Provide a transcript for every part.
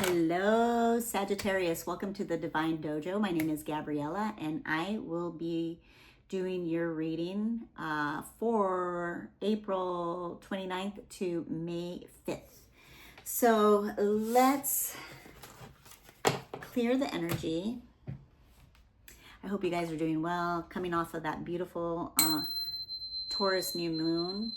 Hello, Sagittarius. Welcome to the Divine Dojo. My name is Gabriela, and I will be doing your reading for April 29th to May 5th. So let's clear the energy. I hope you guys are doing well, coming off of that beautiful Taurus new moon.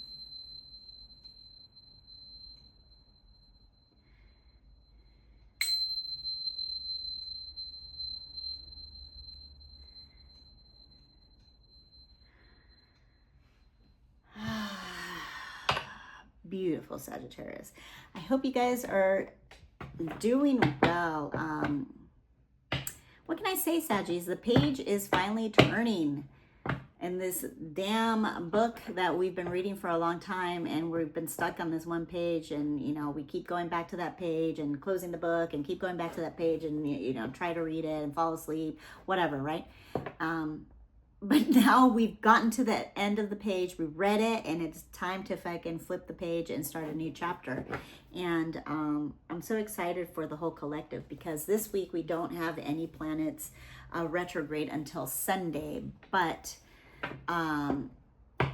Beautiful Sagittarius. I hope you guys are doing well. What can I say, Saggies? The page is finally turning. And this damn book that we've been reading for a long time, and we've been stuck on this one page, and you know, we keep going back to that page and closing the book and keep going back to that page and you know, try to read it and fall asleep, whatever, right? But now we've gotten to the end of the page, we read it, and it's time to fucking flip the page and start a new chapter. And I'm so excited for the whole collective, because this week we don't have any planets retrograde until Sunday, but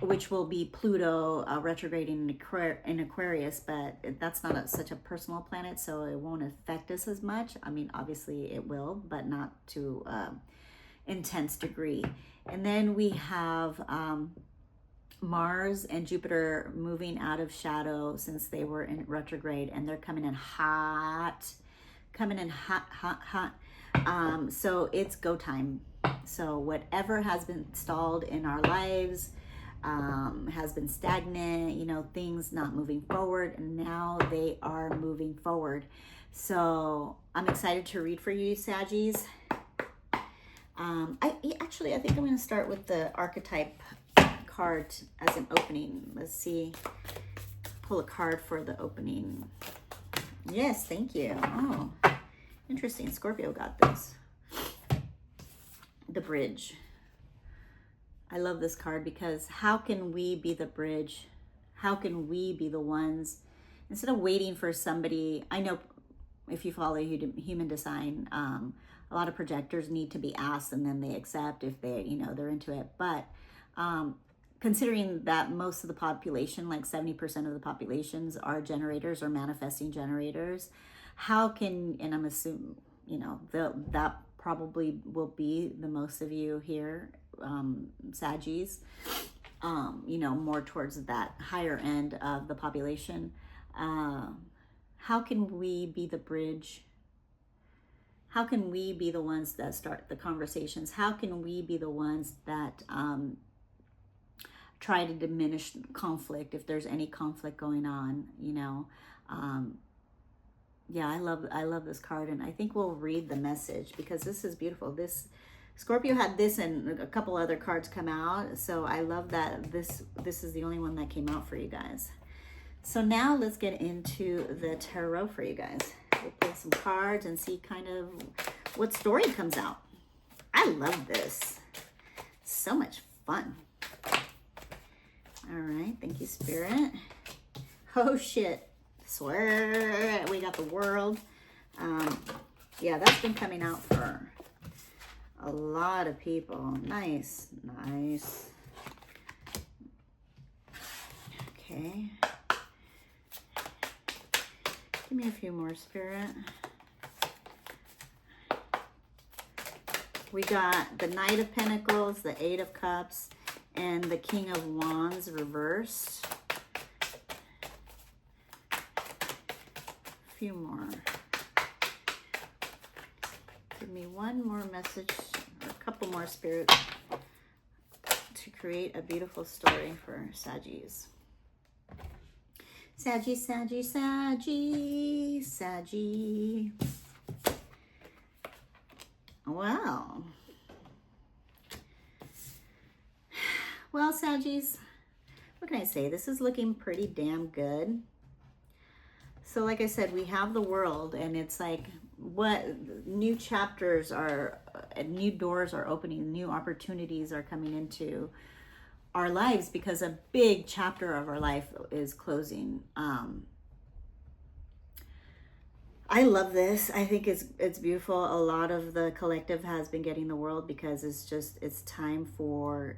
which will be Pluto retrograding in Aquarius, but that's not such a personal planet, so it won't affect us as much. I mean, obviously it will, but not to intense degree. And then we have Mars and Jupiter moving out of shadow since they were in retrograde, and they're coming in hot. So it's go time. So whatever has been stalled in our lives has been stagnant, you know, things not moving forward, and now they are moving forward. So I'm excited to read for you, Saggies. I think I'm going to start with the archetype card as an opening. Let's see. Pull a card for the opening. Yes, thank you. Oh, interesting. Scorpio got this. The bridge. I love this card, because how can we be the bridge? How can we be the ones, instead of waiting for somebody? I know if you follow human design, a lot of projectors need to be asked and then they accept if they, you know, they're into it. But considering that most of the population, like 70% of the populations, are generators or manifesting generators, how can, and I'm assuming, you know, that probably will be the most of you here, Saggies, you know, more towards that higher end of the population. How can we be the bridge? How can we be the ones that start the conversations? How can we be the ones that try to diminish conflict if there's any conflict going on, you know? Yeah, I love this card, and I think we'll read the message, because this is beautiful. This Scorpio had this and a couple other cards come out, so I love that this is the only one that came out for you guys. So now let's get into the tarot for you guys. We'll pull some cards and see kind of what story comes out. I love this. So much fun. All right, thank you, Spirit. Oh shit, swear we got the World. Yeah, that's been coming out for a lot of people. Nice. Okay. Give me a few more, Spirit. We got the Knight of Pentacles, the Eight of Cups, and the King of Wands reversed. A few more. Give me one more message, or a couple more, Spirit, to create a beautiful story for Saggies. Saggy. Wow. Well, Saggies, what can I say? This is looking pretty damn good. So like I said, we have the World, and it's like, what new chapters are, new doors are opening, new opportunities are coming into our lives, because a big chapter of our life is closing. I love this. I think it's beautiful. A lot of the collective has been getting the world because it's time for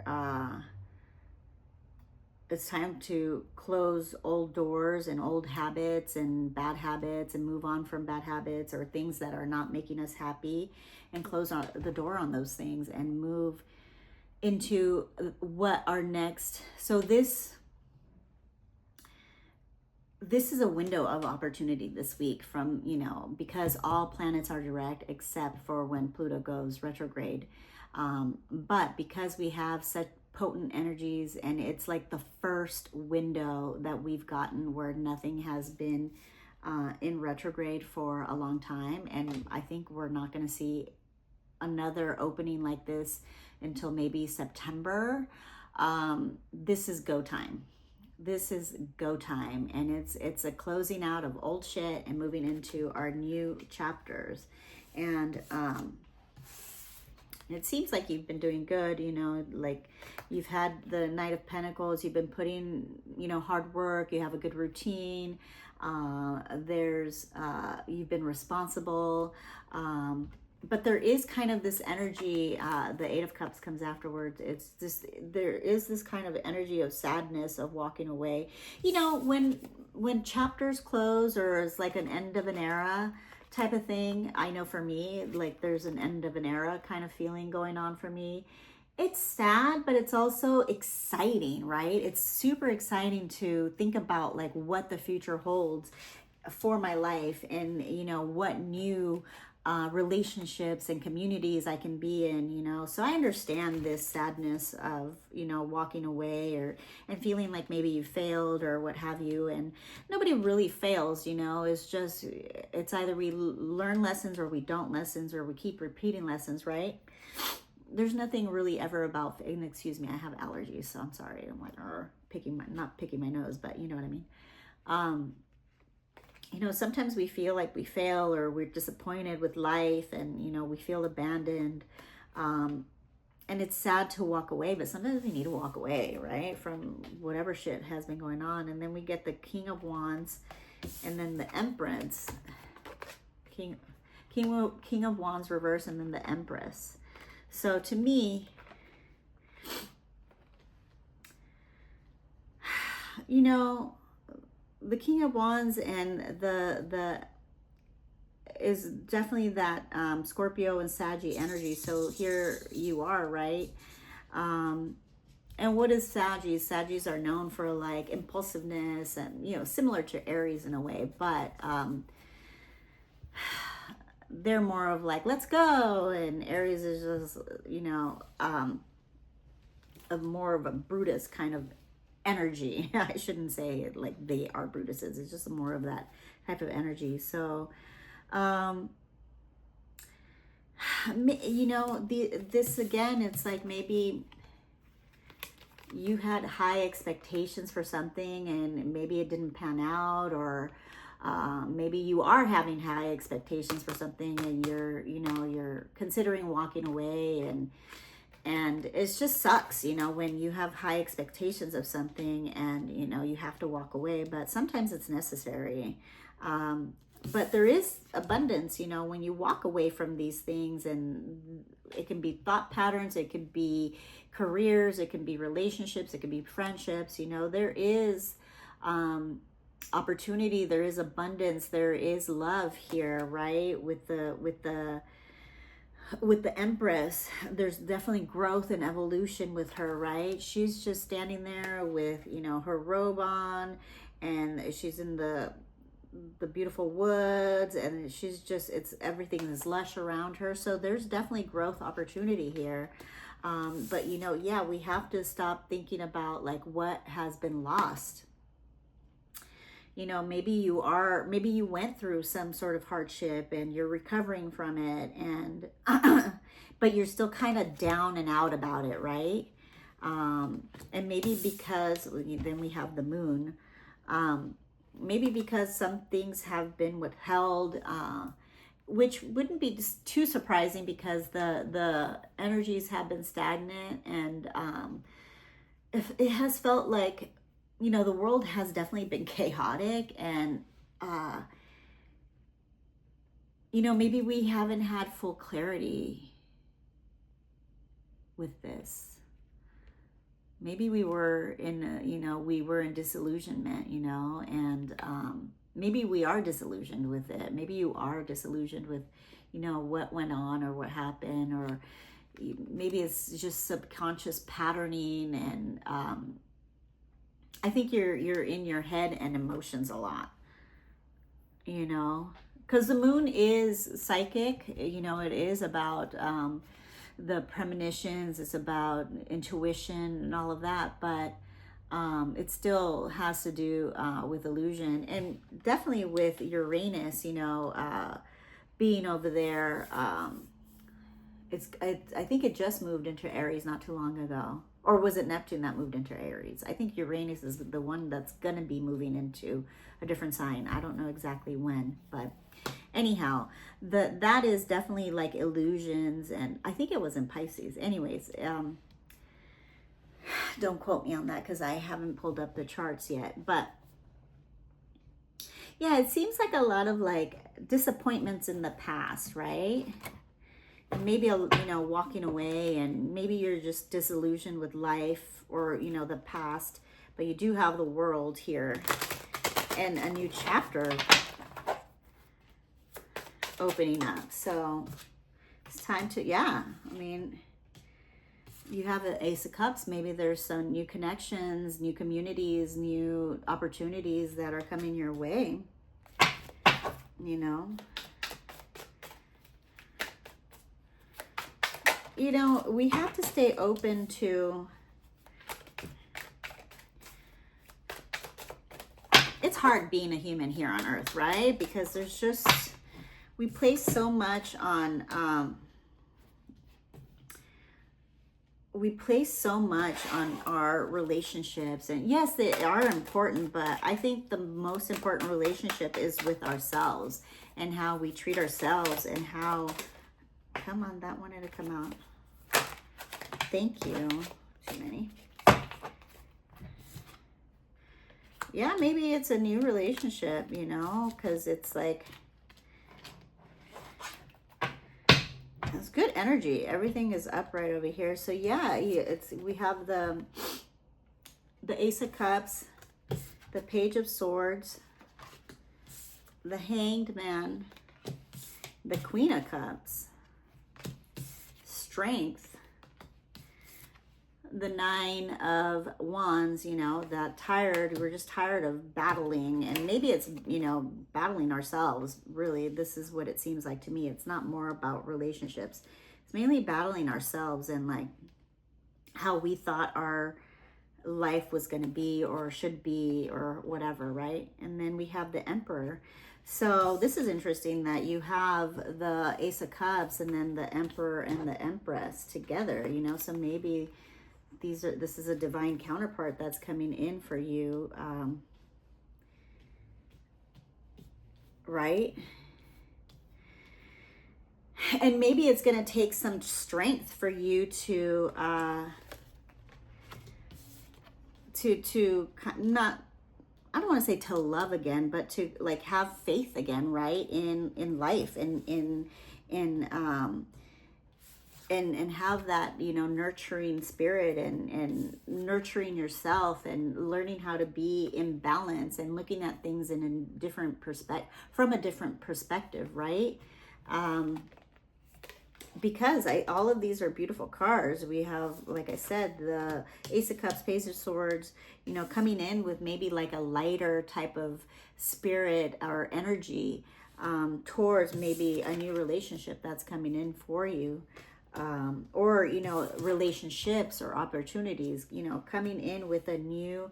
it's time to close old doors and old habits and bad habits and move on from bad habits or things that are not making us happy, and close the door on those things and move into what our next. So this is a window of opportunity this week from, because all planets are direct except for when Pluto goes retrograde. But because we have such potent energies, and it's like the first window that we've gotten where nothing has been in retrograde for a long time. And I think we're not going to see another opening like this until maybe September. This is go time. This is go time, and it's a closing out of old shit and moving into our new chapters. And it seems like you've been doing good, like you've had the Knight of Pentacles, you've been putting, hard work, you have a good routine, you've been responsible, but there is kind of this energy, the Eight of Cups comes afterwards. It's just, there is this kind of energy of sadness, of walking away. When chapters close, or it's like an end of an era type of thing, I know for me, like there's an end of an era kind of feeling going on for me. It's sad, but it's also exciting, right? It's super exciting to think about like what the future holds for my life, and what new relationships and communities I can be in, so I understand this sadness of, walking away and feeling like maybe you failed or what have you. And nobody really fails, it's either we learn lessons or we don't lessons, or we keep repeating lessons, right? There's nothing really ever about, and excuse me, I have allergies, so I'm sorry. I'm like, not picking my nose, but you know what I mean? Sometimes we feel like we fail, or we're disappointed with life, and, we feel abandoned. And it's sad to walk away, but sometimes we need to walk away, right? From whatever shit has been going on. And then we get the King of Wands, and then the Empress. King of Wands reverse, and then the Empress. So to me, the King of Wands and the is definitely that Scorpio and Saggy energy. So here you are, right? And what is Saggies? Saggies are known for like impulsiveness and, similar to Aries in a way, but they're more of like, let's go. And Aries is just, more of a Brutus kind of energy. I shouldn't say it like they are Brutuses. It's just more of that type of energy. So, this again, it's like maybe you had high expectations for something and maybe it didn't pan out, or maybe you are having high expectations for something and you're considering walking away, and it just sucks, when you have high expectations of something and, you have to walk away, but sometimes it's necessary. But there is abundance, when you walk away from these things, and it can be thought patterns, it could be careers, it can be relationships, it can be friendships, there is opportunity, there is abundance, there is love here, right? With the Empress, there's definitely growth and evolution with her, right? She's just standing there with, her robe on, and she's in the beautiful woods, and she's just, everything is lush around her. So there's definitely growth opportunity here. But we have to stop thinking about like what has been lost. Maybe you went through some sort of hardship and you're recovering from it, and but you're still kind of down and out about it, right? And maybe because then we have the Moon, maybe because some things have been withheld, which wouldn't be too surprising because the energies have been stagnant, and if it has felt like, the world has definitely been chaotic, and you know, maybe we haven't had full clarity with this. Maybe we were in, we were in disillusionment, and maybe we are disillusioned with it. Maybe you are disillusioned with, what went on or what happened, or maybe it's just subconscious patterning. And I think you're in your head and emotions a lot, because the moon is psychic. It is about the premonitions, it's about intuition and all of that, but it still has to do with illusion, and definitely with Uranus, being over there. I think it just moved into Aries not too long ago. Or was it Neptune that moved into Aries? I think Uranus is the one that's going to be moving into a different sign. I don't know exactly when, but anyhow, that is definitely like illusions, and I think it was in Pisces. Anyways, don't quote me on that because I haven't pulled up the charts yet. But yeah, it seems like a lot of like disappointments in the past, right? Maybe walking away, and maybe you're just disillusioned with life, or the past, but you do have the world here and a new chapter opening up. So it's time to, you have an Ace of Cups. Maybe there's some new connections, new communities, new opportunities that are coming your way, we have to stay open to, it's hard being a human here on Earth, right? Because there's just, we place so much on, our relationships, and yes, they are important, but I think the most important relationship is with ourselves, and how we treat ourselves, and how, come on, that wanted to come out. Thank you. Too many. Yeah, maybe it's a new relationship, because it's like, it's good energy. Everything is up right over here. So yeah, we have the Ace of Cups, the Page of Swords, the Hanged Man, the Queen of Cups, Strength, the Nine of Wands, we're just tired of battling, and maybe it's, battling ourselves. Really, this is what it seems like to me. It's not more about relationships. It's mainly battling ourselves, and like how we thought our life was going to be, or should be, or whatever, right? And then we have the Emperor. So this is interesting that you have the Ace of Cups and then the Emperor and the Empress together, so maybe this is a divine counterpart that's coming in for you, right? And maybe it's going to take some strength for you to not, I don't want to say to love again, but to like have faith again, right? In life, and have that, nurturing spirit, and nurturing yourself, and learning how to be in balance, and looking at things in a different from a different perspective, right? Because all of these are beautiful cards. We have, like I said, the Ace of Cups, Page of Swords, coming in with maybe like a lighter type of spirit or energy towards maybe a new relationship that's coming in for you. Or, relationships or opportunities, coming in with a new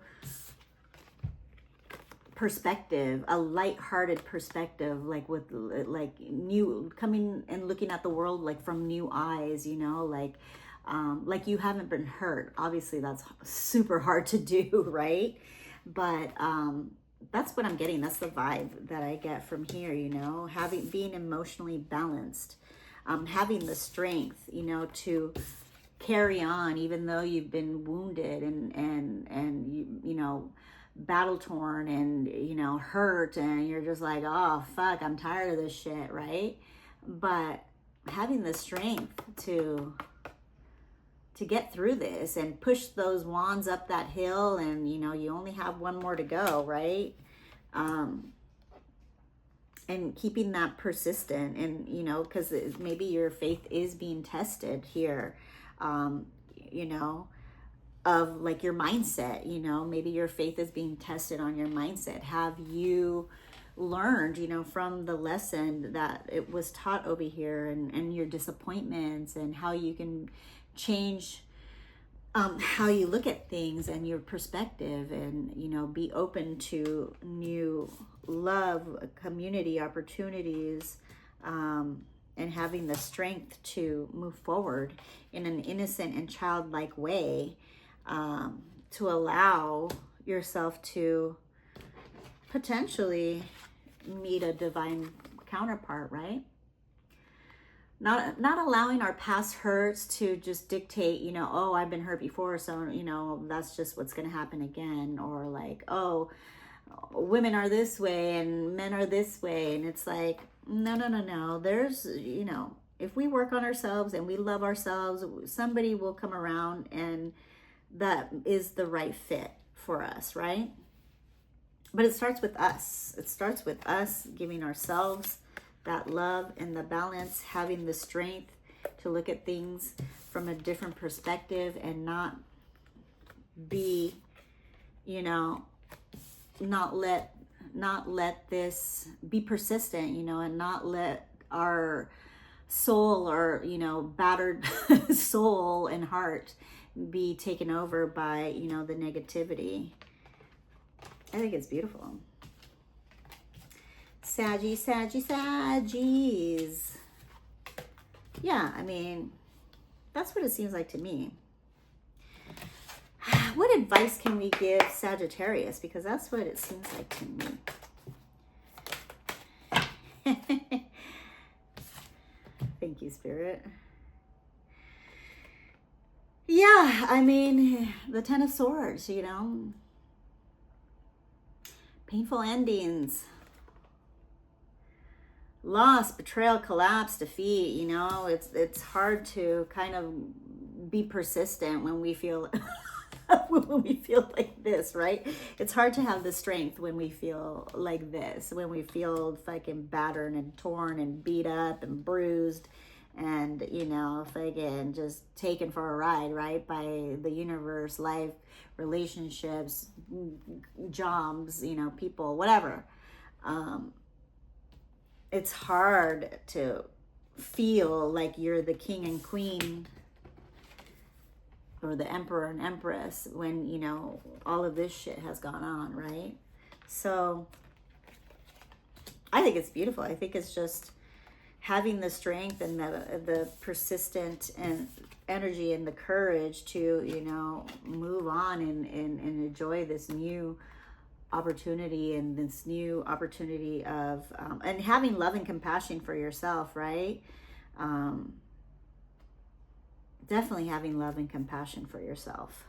perspective, a light-hearted perspective, like with like new, coming and looking at the world like from new eyes, like you haven't been hurt. Obviously that's super hard to do, right? But that's what I'm getting. That's the vibe that I get from here, being emotionally balanced. Having the strength, to carry on, even though you've been wounded, and battle torn and, you know, hurt, and you're just like, oh fuck, I'm tired of this shit, right? But having the strength to get through this and push those wands up that hill, and you know, you only have one more to go, right? And keeping that persistent, and you know, because maybe your faith is being tested here, you know, of like your mindset, you know, maybe your faith is being tested on your mindset. Have you learned, you know, from the lesson that it was taught over here, and your disappointments, and how you can change how you look at things and your perspective, and you know, be open to new love, community opportunities, and having the strength to move forward in an innocent and childlike way, to allow yourself to potentially meet a divine counterpart, right? Not allowing our past hurts to just dictate, you know, oh, I've been hurt before, so, you know, that's just what's going to happen again. Or like, oh, women are this way and men are this way. And it's like, no. There's, you know, if we work on ourselves and we love ourselves, somebody will come around and that is the right fit for us, right? But it starts with us. It starts with us giving ourselves that love and the balance, having the strength to look at things from a different perspective, and not be, you know, not let this be persistent, you know, and not let our soul, or, you know, battered soul and heart be taken over by, you know, the negativity. I think it's beautiful. Saggies. Yeah, I mean, that's what it seems like to me. What advice can we give Sagittarius? Because that's what it seems like to me. Thank you, Spirit. Yeah, I mean, the Ten of Swords, you know. Painful endings. Loss, betrayal, collapse, defeat, you know. It's hard to kind of be persistent when we feel when we feel like this, right? It's hard to have the strength when we feel like this, when we feel fucking battered and torn and beat up and bruised, and, you know, fucking just taken for a ride, right? By the universe, life, relationships, jobs, you know, people, whatever. It's hard to feel like you're the king and queen, or the emperor and empress, when, you know, all of this shit has gone on, right? So I think it's beautiful. I think it's just having the strength and the persistent and energy and the courage to, you know, move on and enjoy this new opportunity, and this new opportunity of and having love and compassion for yourself, right? Definitely having love and compassion for yourself,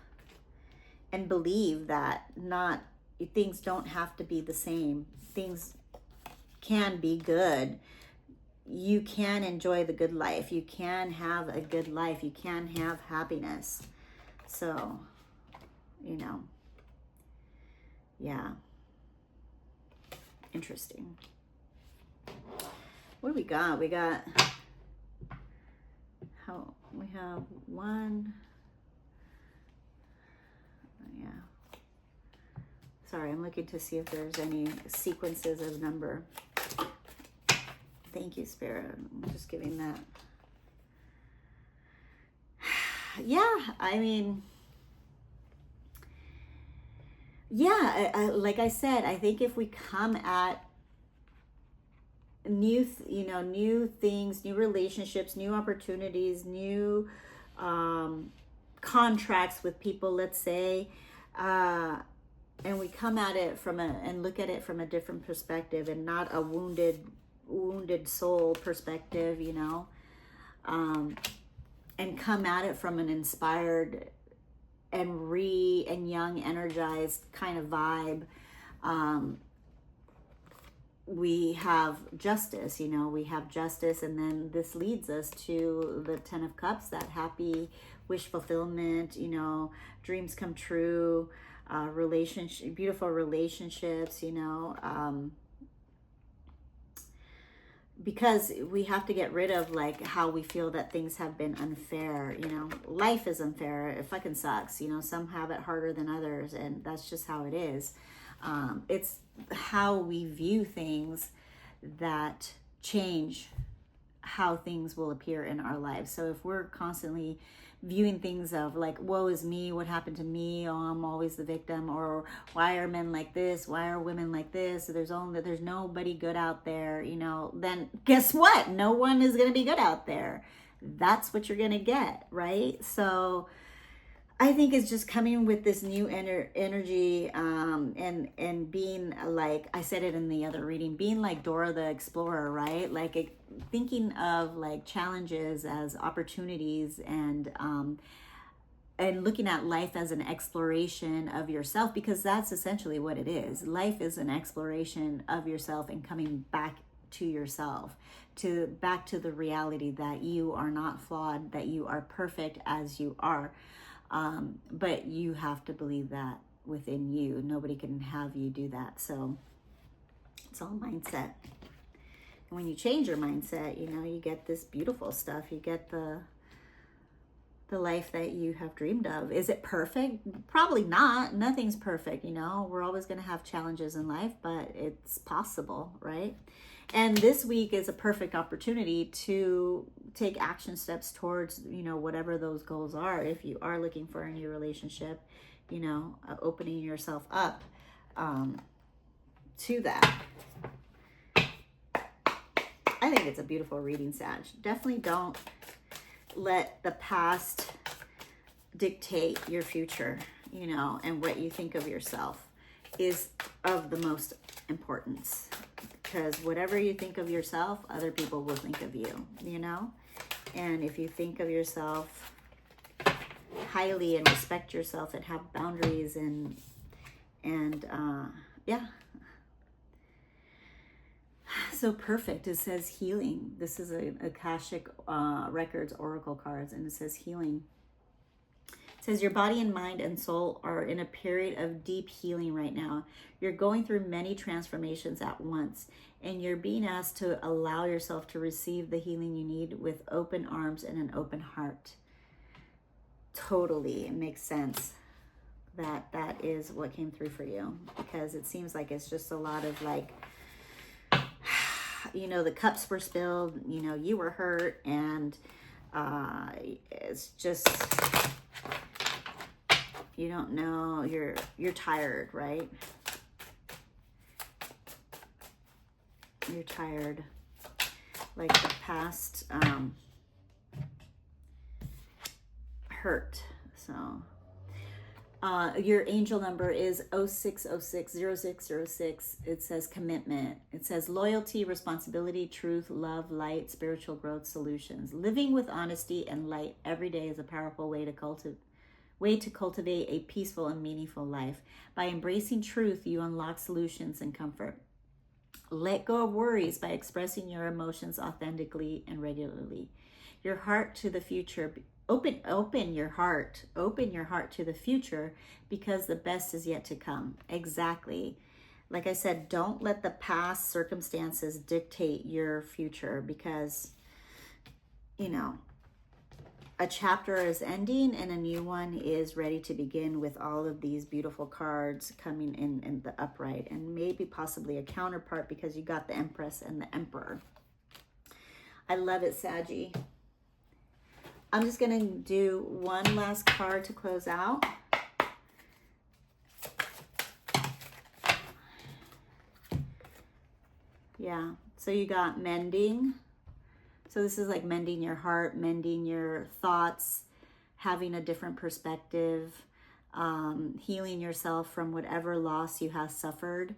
and believe that things don't have to be the same. Things can be good. You can enjoy the good life. You can have a good life. You can have happiness. So, you know, yeah. Interesting. What do we got? We got, we have one. Yeah. Sorry, I'm looking to see if there's any sequences of number. Thank you, Spirit. I'm just giving that. Yeah, I mean, yeah, like I said, I think if we come at new things, new relationships, new opportunities, new contracts with people, let's say, and we come at it and look at it from a different perspective, and not a wounded soul perspective, you know, and come at it from an inspired and young, energized kind of vibe. We have justice, we have justice, and then this leads us to the 10 of Cups, that happy wish fulfillment, dreams come true, relationship, beautiful relationships, because we have to get rid of like how we feel that things have been unfair. Life is unfair. It fucking sucks. Some have it harder than others, and that's just how it is. It's how we view things that change how things will appear in our lives. So if we're constantly viewing things of like, woe is me, what happened to me, oh, I'm always the victim, or why are men like this, why are women like this, there's nobody good out there, then guess what? No one is going to be good out there. That's what you're going to get, right? So I think it's just coming with this new energy, and being like, I said it in the other reading, being like Dora the Explorer, right? Like thinking of like challenges as opportunities, and looking at life as an exploration of yourself, because that's essentially what it is. Life is an exploration of yourself and coming back to yourself, back to the reality that you are not flawed, that you are perfect as you are. But you have to believe that within you. Nobody can have you do that. So it's all mindset. And when you change your mindset, you get this beautiful stuff. You get the life that you have dreamed of. Is it perfect? Probably not. Nothing's perfect. We're always going to have challenges in life, but it's possible, right? And this week is a perfect opportunity to take action steps towards, whatever those goals are. If you are looking for a new relationship, opening yourself up to that. I think it's a beautiful reading, Sag. Definitely don't let the past dictate your future, and what you think of yourself is of the most importance. Because whatever you think of yourself, other people will think of you, And if you think of yourself highly and respect yourself and have boundaries and yeah. So perfect. It says healing. This is a Akashic Records Oracle cards, and it says healing. It says your body and mind and soul are in a period of deep healing right now. You're going through many transformations at once, and you're being asked to allow yourself to receive the healing you need with open arms and an open heart. Totally, it makes sense that is what came through for you, because it seems like it's just a lot of like, the cups were spilled, you were hurt, and it's just, you don't know, you're tired, right? You're tired, like the past hurt. So your angel number is 06060606. It says commitment. It says loyalty, responsibility, truth, love, light, spiritual growth, solutions. Living with honesty and light every day is a powerful way to cultivate a peaceful and meaningful life. By embracing truth, you unlock solutions and comfort. Let go of worries by expressing your emotions authentically and regularly. Your heart to the future. Open your heart to the future, because the best is yet to come. Exactly. Like I said, don't let the past circumstances dictate your future, because, a chapter is ending and a new one is ready to begin, with all of these beautiful cards coming in the upright, and maybe possibly a counterpart, because you got the Empress and the Emperor. I love it, Saggy. I'm just going to do one last card to close out. Yeah, so you got mending. So this is like mending your heart, mending your thoughts, having a different perspective, healing yourself from whatever loss you have suffered,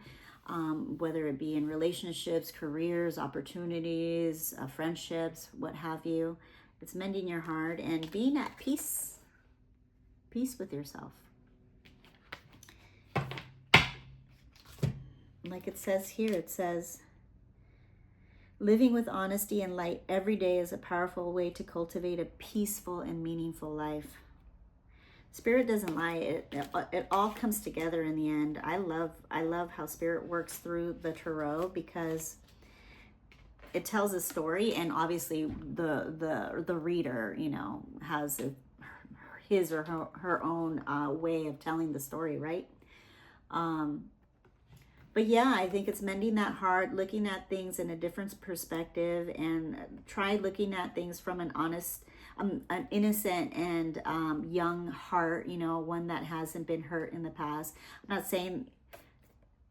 whether it be in relationships, careers, opportunities, friendships, what have you. It's mending your heart and being at peace. Peace with yourself. Like it says here, it says, living with honesty and light every day is a powerful way to cultivate a peaceful and meaningful life. Spirit doesn't lie. It all comes together in the end. I love how Spirit works through the tarot, because it tells a story, and obviously the reader, you know, has his or her own way of telling the story, right? But yeah, I think it's mending that heart, looking at things in a different perspective, and try looking at things from an honest, an innocent and young heart, you know, one that hasn't been hurt in the past. I'm not saying,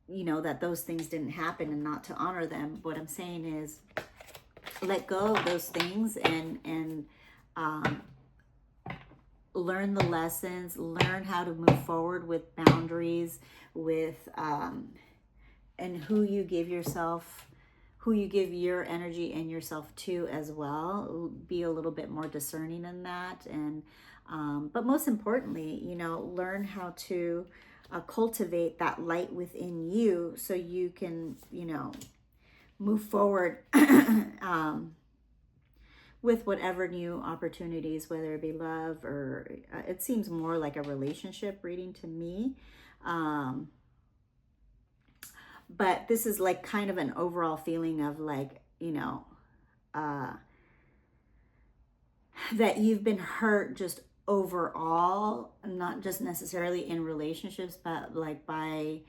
you know, that those things didn't happen and not to honor them. What I'm saying is let go of those things and learn the lessons, learn how to move forward with boundaries, with and who you give yourself, who you give your energy and yourself to as well. Be a little bit more discerning in that. And but most importantly, you know, learn how to cultivate that light within you, so you can, you know, move forward with whatever new opportunities, whether it be love or it seems more like a relationship reading to me. But this is like kind of an overall feeling of like, you know, that you've been hurt just overall, not just necessarily in relationships, but like by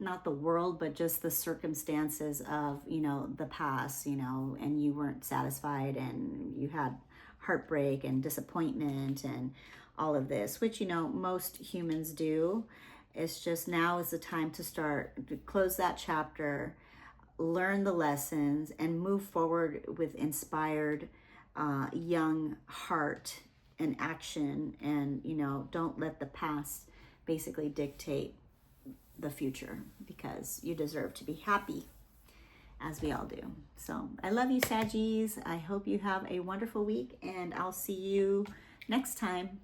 not the world, but just the circumstances of, you know, the past, you know, and you weren't satisfied and you had heartbreak and disappointment and all of this, which, you know, most humans do. It's just now is the time to close that chapter, learn the lessons, and move forward with inspired, young heart and action. And, you know, don't let the past basically dictate the future, because you deserve to be happy, as we all do. So I love you, Saggies. I hope you have a wonderful week, and I'll see you next time.